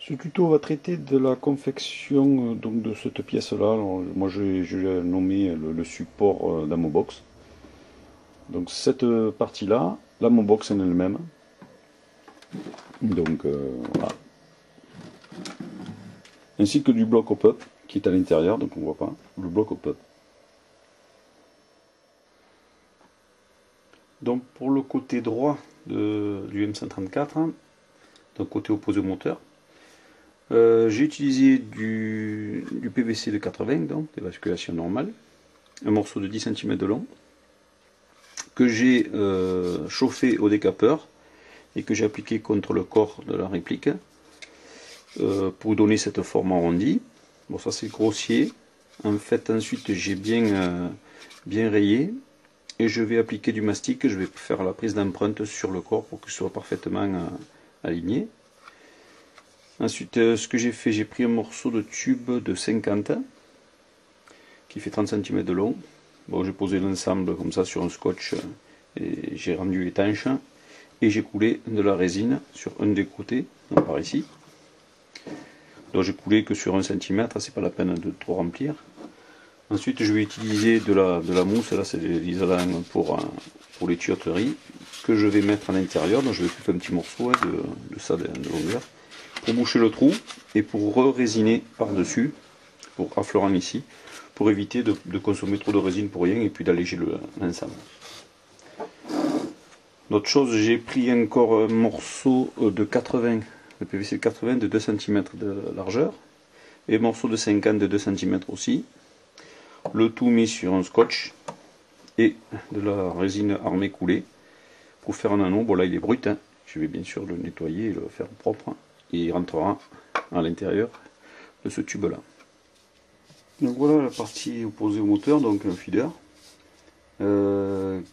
Ce tuto va traiter de la confection donc de cette pièce-là. Moi, je l'ai nommé le support d'Amobox. Donc cette partie-là, l'Amobox en elle-même. Donc voilà. Ainsi que du bloc hop-up qui est à l'intérieur, donc on voit pas le bloc hop-up. Donc pour le côté droit du M134, donc côté opposé au moteur, j'ai utilisé du PVC de 80, donc des basculations normales, un morceau de 10 cm de long, que j'ai chauffé au décapeur et que j'ai appliqué contre le corps de la réplique pour donner cette forme arrondie. Bon, ça c'est grossier. En fait, ensuite j'ai bien rayé et je vais appliquer du mastic. Je vais faire la prise d'empreinte sur le corps pour que ce soit parfaitement aligné. Ensuite, ce que j'ai fait, j'ai pris un morceau de tube de 50 qui fait 30 cm de long. Bon, j'ai posé l'ensemble comme ça sur un scotch et j'ai rendu étanche. Et j'ai coulé de la résine sur un des côtés, donc par ici. Donc j'ai coulé que sur 1 cm, c'est pas la peine de trop remplir. Ensuite, je vais utiliser de la mousse, là c'est l'isolant pour les tuyauteries, que je vais mettre à l'intérieur. Donc je vais couper un petit morceau de ça de longueur, pour boucher le trou et pour re-résiner par-dessus, pour affleurant ici, pour éviter de consommer trop de résine pour rien et puis d'alléger l'ensemble. D'autre chose, j'ai pris encore un morceau de 80, de PVC 80 de 2 cm de largeur, et un morceau de 50 de 2 cm aussi. Le tout mis sur un scotch et de la résine armée coulée pour faire un anneau. Bon là il est brut, hein. Je vais bien sûr le nettoyer et le faire propre, et il rentrera à l'intérieur de ce tube là. Donc voilà la partie opposée au moteur, donc un feeder.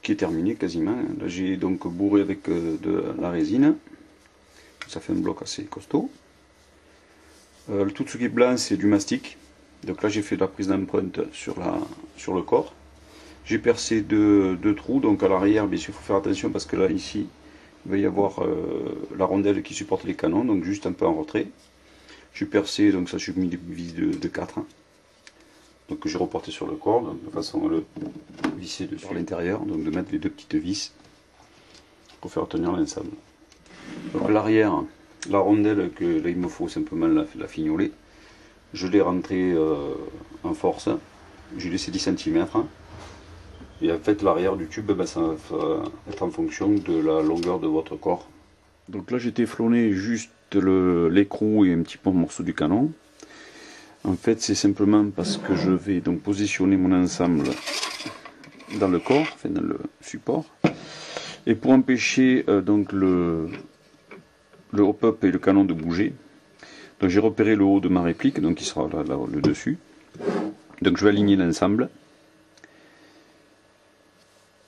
Qui est terminé quasiment. Là j'ai donc bourré avec de la résine, ça fait un bloc assez costaud. Tout ce qui est blanc c'est du mastic, donc là j'ai fait de la prise d'empreinte sur le corps. J'ai percé deux trous, donc à l'arrière bien sûr il faut faire attention parce que là ici il va y avoir la rondelle qui supporte les canons, donc juste un peu en retrait. J'ai percé, donc ça j'ai mis des vis de 4. Donc que j'ai reporté sur le corps, donc de façon à le visser sur l'intérieur, donc de mettre les deux petites vis pour faire tenir l'ensemble. Donc l'arrière, la rondelle que là il me faut simplement la fignoler, je l'ai rentrée en force, j'ai laissé 10 cm, et en fait l'arrière du tube, ça va être en fonction de la longueur de votre corps. Donc là j'ai téflonné juste l'écrou et un petit peu le morceau du canon. En fait, c'est simplement parce que je vais donc positionner mon ensemble dans le corps, enfin dans le support, et pour empêcher donc le hop-up et le canon de bouger. Donc j'ai repéré le haut de ma réplique, donc il sera là le dessus. Donc je vais aligner l'ensemble,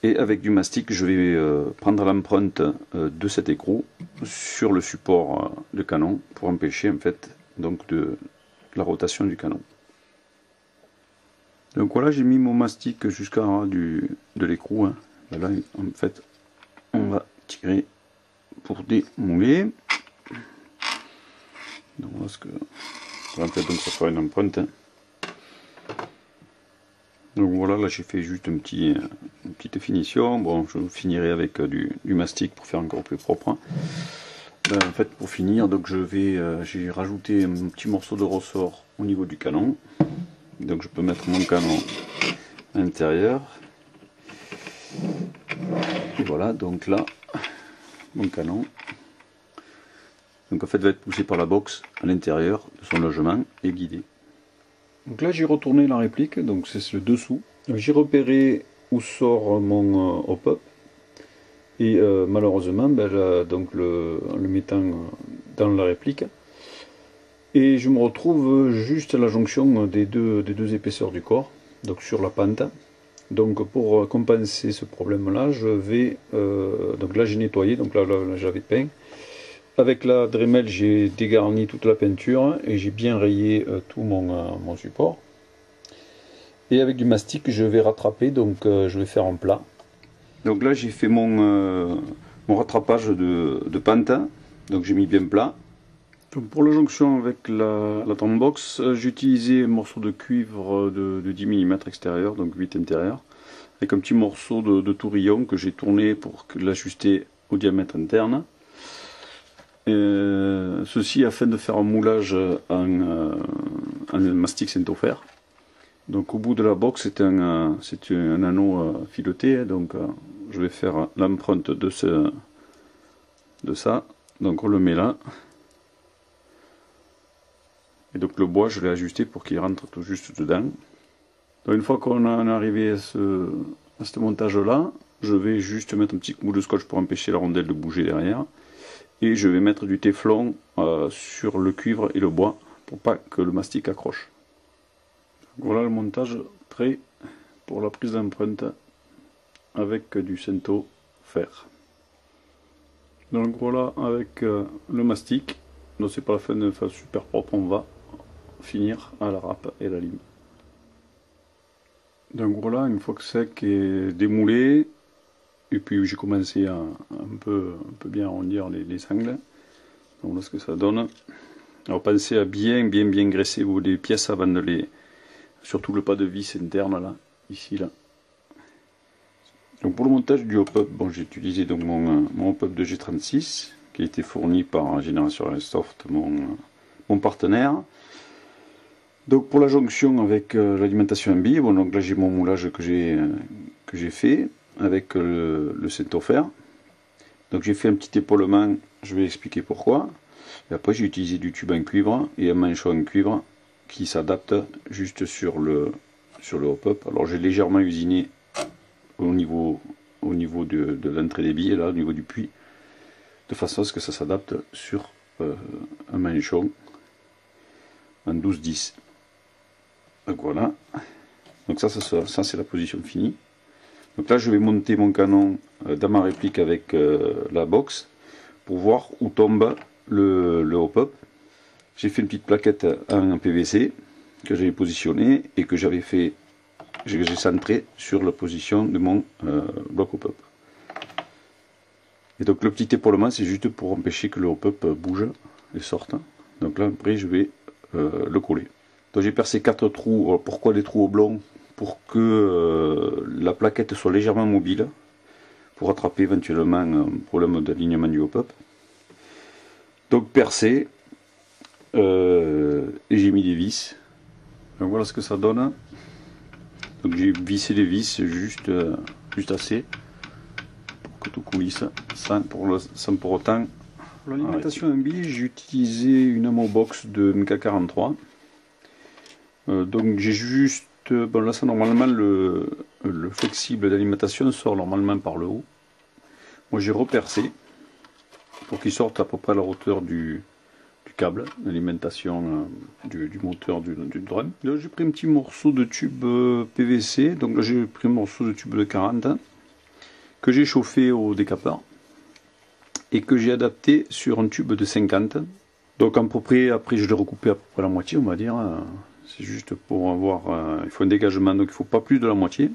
et avec du mastic, je vais prendre l'empreinte de cet écrou sur le support de canon pour empêcher en fait donc la rotation du canon. Donc voilà, j'ai mis mon mastic jusqu'à ras de l'écrou. Hein. Là, en fait, on va tirer pour démouler. Donc voilà ce que en fait, donc ça fera une empreinte. Hein. Donc voilà, là j'ai fait juste une petite finition. Bon, je finirai avec du mastic pour faire encore plus propre. Hein. Ben, en fait, pour finir, donc j'ai rajouté un petit morceau de ressort au niveau du canon. Donc je peux mettre mon canon à l'intérieur. Et voilà, donc là, mon canon. Donc en fait, va être poussé par la box à l'intérieur de son logement et guidé. Donc là, j'ai retourné la réplique, donc c'est le dessous. J'ai repéré où sort mon hop-up. Et malheureusement, donc en le mettant dans la réplique, et je me retrouve juste à la jonction des deux épaisseurs du corps, donc sur la pente. Donc pour compenser ce problème-là, je vais donc là j'ai nettoyé, donc là j'avais peint. Avec la Dremel, j'ai dégarni toute la peinture et j'ai bien rayé tout mon support. Et avec du mastic, je vais rattraper, donc je vais faire un plat. Donc là j'ai fait mon rattrapage de pente, donc j'ai mis bien plat. Donc pour la jonction avec la Drumbox, j'ai utilisé un morceau de cuivre de 10 mm extérieur, donc 8 intérieur, avec un petit morceau de tourillon que j'ai tourné pour l'ajuster au diamètre interne. Ceci afin de faire un moulage en mastic Saint-Ofer. Donc au bout de la box c'est un anneau fileté, donc je vais faire l'empreinte de ça, donc on le met là. Et donc le bois je l'ai ajusté pour qu'il rentre tout juste dedans. Donc une fois qu'on en est arrivé à ce montage là, je vais juste mettre un petit coup de scotch pour empêcher la rondelle de bouger derrière. Et je vais mettre du téflon sur le cuivre et le bois pour pas que le mastic accroche. Donc voilà le montage prêt pour la prise d'empreinte avec du Saint-Ofer. Donc voilà avec le mastic. Donc c'est pas la fin de faire super propre, on va finir à la râpe et la lime. Donc voilà, une fois que sec et démoulé, et puis j'ai commencé à un peu bien arrondir les angles. Donc voilà ce que ça donne. Alors pensez à bien graisser les pièces avant de les... Surtout le pas de vis interne là, ici là. Donc pour le montage du hop-up, bon, j'ai utilisé donc mon hop-up de G36 qui a été fourni par Génération Airsoft, mon partenaire. Donc pour la jonction avec l'alimentation en billes, bon, donc là j'ai mon moulage que j'ai fait avec le Saint-Ofer. Donc j'ai fait un petit épaulement, je vais expliquer pourquoi. Et après j'ai utilisé du tube en cuivre et un manchon en cuivre qui s'adapte juste sur le hop-up. Alors j'ai légèrement usiné au niveau de l'entrée des billes, là au niveau du puits, de façon à ce que ça s'adapte sur un manchon en 12-10. Donc voilà. Donc ça c'est la position finie. Donc là je vais monter mon canon dans ma réplique avec la box pour voir où tombe le hop-up. J'ai fait une petite plaquette en PVC que j'avais positionnée et que j'ai centré sur la position de mon bloc hop-up. Et donc le petit épaulement c'est juste pour empêcher que le hop-up bouge et sorte. Donc là après je vais le coller. Donc j'ai percé 4 trous. Alors, pourquoi les trous oblongs? Pour que la plaquette soit légèrement mobile, pour attraper éventuellement un problème d'alignement du hop-up. Donc percé, et j'ai mis des vis. Donc voilà ce que ça donne. Donc j'ai vissé les vis juste assez pour que tout coulisse sans pour autant. Pour l'alimentation en billes, j'ai utilisé une ammo box de MK43. Donc j'ai juste, bon là ça normalement le flexible d'alimentation sort normalement par le haut. Moi j'ai repercé pour qu'il sorte à peu près à la hauteur du câble d'alimentation du moteur du drum. Là j'ai pris un petit morceau de tube PVC, donc là j'ai pris un morceau de tube de 40 que j'ai chauffé au décapeur et que j'ai adapté sur un tube de 50. Donc à peu près, après je l'ai recoupé à peu près la moitié on va dire. C'est juste pour avoir, il faut un dégagement, donc il ne faut pas plus de la moitié.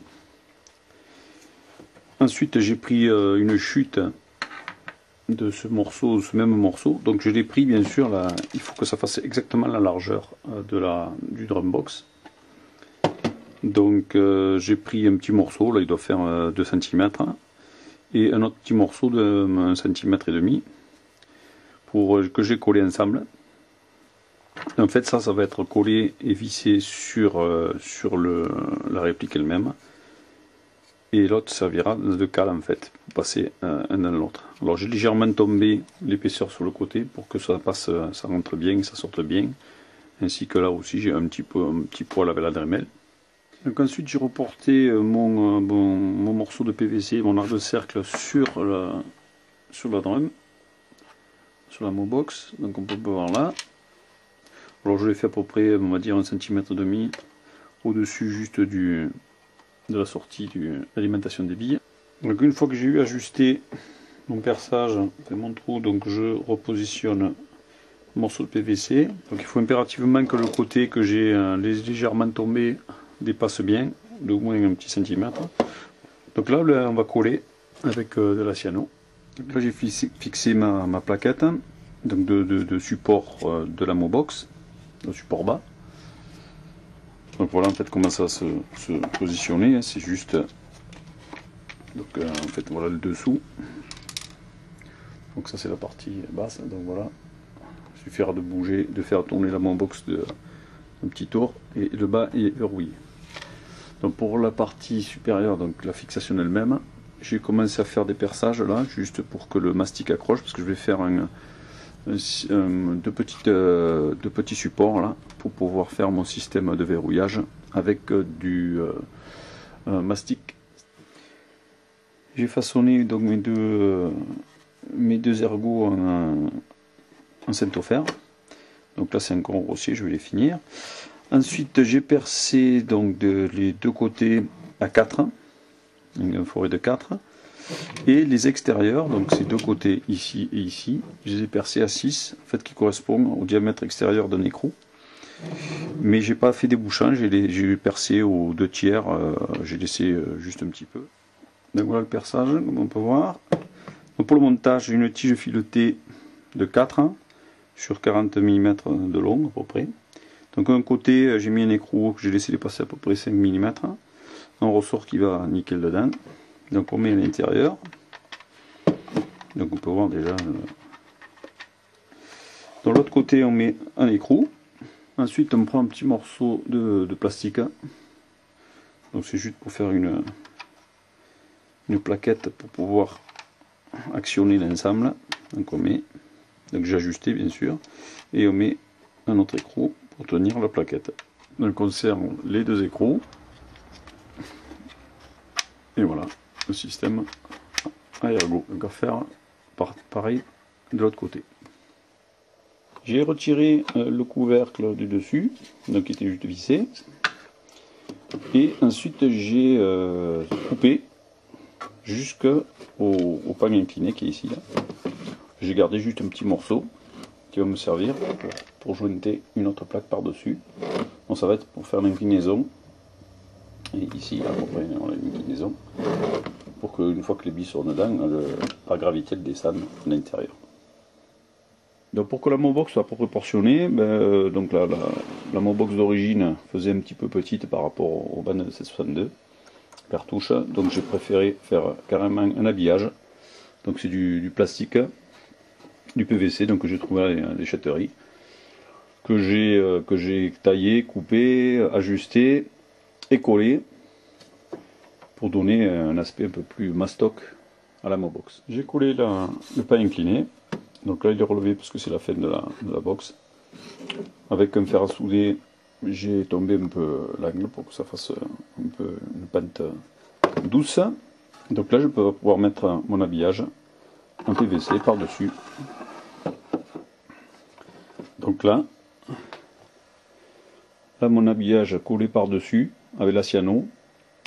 Ensuite j'ai pris une chute de ce même morceau, donc je l'ai pris bien sûr, là, il faut que ça fasse exactement la largeur du Drumbox. Donc j'ai pris un petit morceau, là il doit faire 2 cm, et un autre petit morceau de 1,5 cm que j'ai collé ensemble. En fait ça va être collé et vissé sur la réplique elle-même, et l'autre servira de cale en fait pour passer un dans l'autre. Alors j'ai légèrement tombé l'épaisseur sur le côté pour que ça rentre bien et ça sorte bien, ainsi que là aussi j'ai un petit poil avec la Dremel. Donc ensuite j'ai reporté mon morceau de PVC, mon arc de cercle sur la drum, sur la Mobox, donc on peut voir là. Alors je l'ai fait à peu près, on va dire 1,5 cm au-dessus juste de la sortie de l'alimentation des billes. Donc une fois que j'ai eu ajusté mon perçage et mon trou, donc je repositionne le morceau de PVC. Donc il faut impérativement que le côté que j'ai légèrement tombé dépasse bien, d'au moins un petit centimètre. Donc là on va coller avec de la cyano. Donc là j'ai fixé ma plaquette. donc de support de la Mobox, le support bas. Donc voilà en fait comment ça se positionner, hein, c'est juste donc en fait voilà le dessous. Donc ça c'est la partie basse, donc voilà. Il suffira de bouger, de faire tourner la Mobox un petit tour et le bas est verrouillé. Donc pour la partie supérieure, donc la fixation elle-même, j'ai commencé à faire des perçages là, juste pour que le mastic accroche, parce que je vais faire deux petits supports là, pour pouvoir faire mon système de verrouillage avec du mastic. J'ai façonné donc mes deux ergots en ceintoffer. Donc là c'est encore grossier, je vais les finir. Ensuite j'ai percé donc les deux côtés à 4, un forêt de 4, et les extérieurs, donc ces deux côtés ici et ici, je les ai percés à 6, en fait qui correspond au diamètre extérieur d'un écrou. Mais j'ai pas fait d'ébouchant, j'ai percé aux 2/3, j'ai laissé juste un petit peu. Donc voilà le perçage, comme on peut voir. Donc pour le montage, j'ai une tige filetée de 4 sur 40 mm de long à peu près. Donc un côté, j'ai mis un écrou que j'ai laissé dépasser à peu près 5 mm. Un ressort qui va nickel dedans. Donc on met à l'intérieur. Donc on peut voir déjà. Dans l'autre côté, on met un écrou. Ensuite, on prend un petit morceau de plastique. Donc c'est juste pour faire une plaquette pour pouvoir actionner l'ensemble. Donc on met, donc j'ai ajusté bien sûr, et on met un autre écrou pour tenir la plaquette. Donc on serre les deux écrous. Et voilà, le système à ergot. Donc à faire pareil de l'autre côté. J'ai retiré le couvercle du dessus, donc qui était juste vissé. Et ensuite j'ai coupé jusqu'au pan incliné qui est ici. J'ai gardé juste un petit morceau qui va me servir pour jointer une autre plaque par-dessus. Donc ça va être pour faire l'inclinaison. Et ici, à peu près, on a une inclinaison pour qu'une fois que les billes sont dedans, la gravité descende à l'intérieur. Donc pour que la Mobox soit proportionnée, donc la Mobox d'origine faisait un petit peu petite par rapport au bande de 762 cartouches, donc j'ai préféré faire carrément un habillage. Donc c'est du plastique, du PVC, donc que j'ai trouvé à la déchetterie, que j'ai taillé, coupé, ajusté et collé pour donner un aspect un peu plus mastoc à la Mobox. J'ai collé le pan incliné, donc là il est relevé parce que c'est la fin de la box. Avec un fer à souder, j'ai tombé un peu l'angle pour que ça fasse un peu une pente douce. Donc là je peux pouvoir mettre mon habillage en PVC par-dessus. Donc là mon habillage collé par-dessus avec la cyano,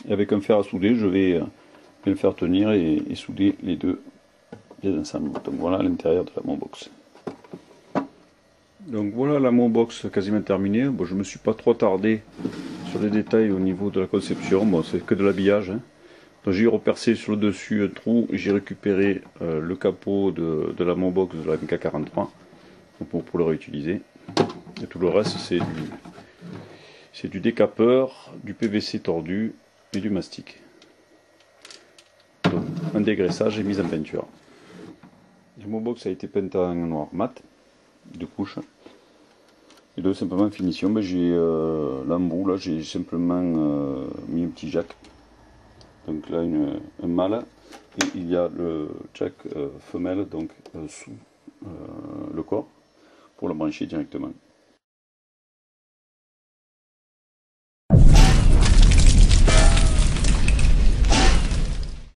et avec un fer à souder, je vais le faire tenir et souder les deux ensemble. Donc voilà l'intérieur de la Mobox. Donc voilà la Mobox quasiment terminée. Bon, je me suis pas trop tardé sur les détails au niveau de la conception. Bon, c'est que de l'habillage. Hein. Donc j'ai repercé sur le dessus un trou et j'ai récupéré le capot de la Mobox de la MK43 pour le réutiliser. Et tout le reste c'est du décapeur, du PVC tordu et du mastic. Donc un dégraissage et mise en peinture. La Mobox a été peinte en noir mat, 2 couches. Et donc simplement finition, j'ai l'embout, là j'ai simplement mis un petit jack. Donc là un mâle et il y a le jack femelle donc sous le corps pour la brancher directement.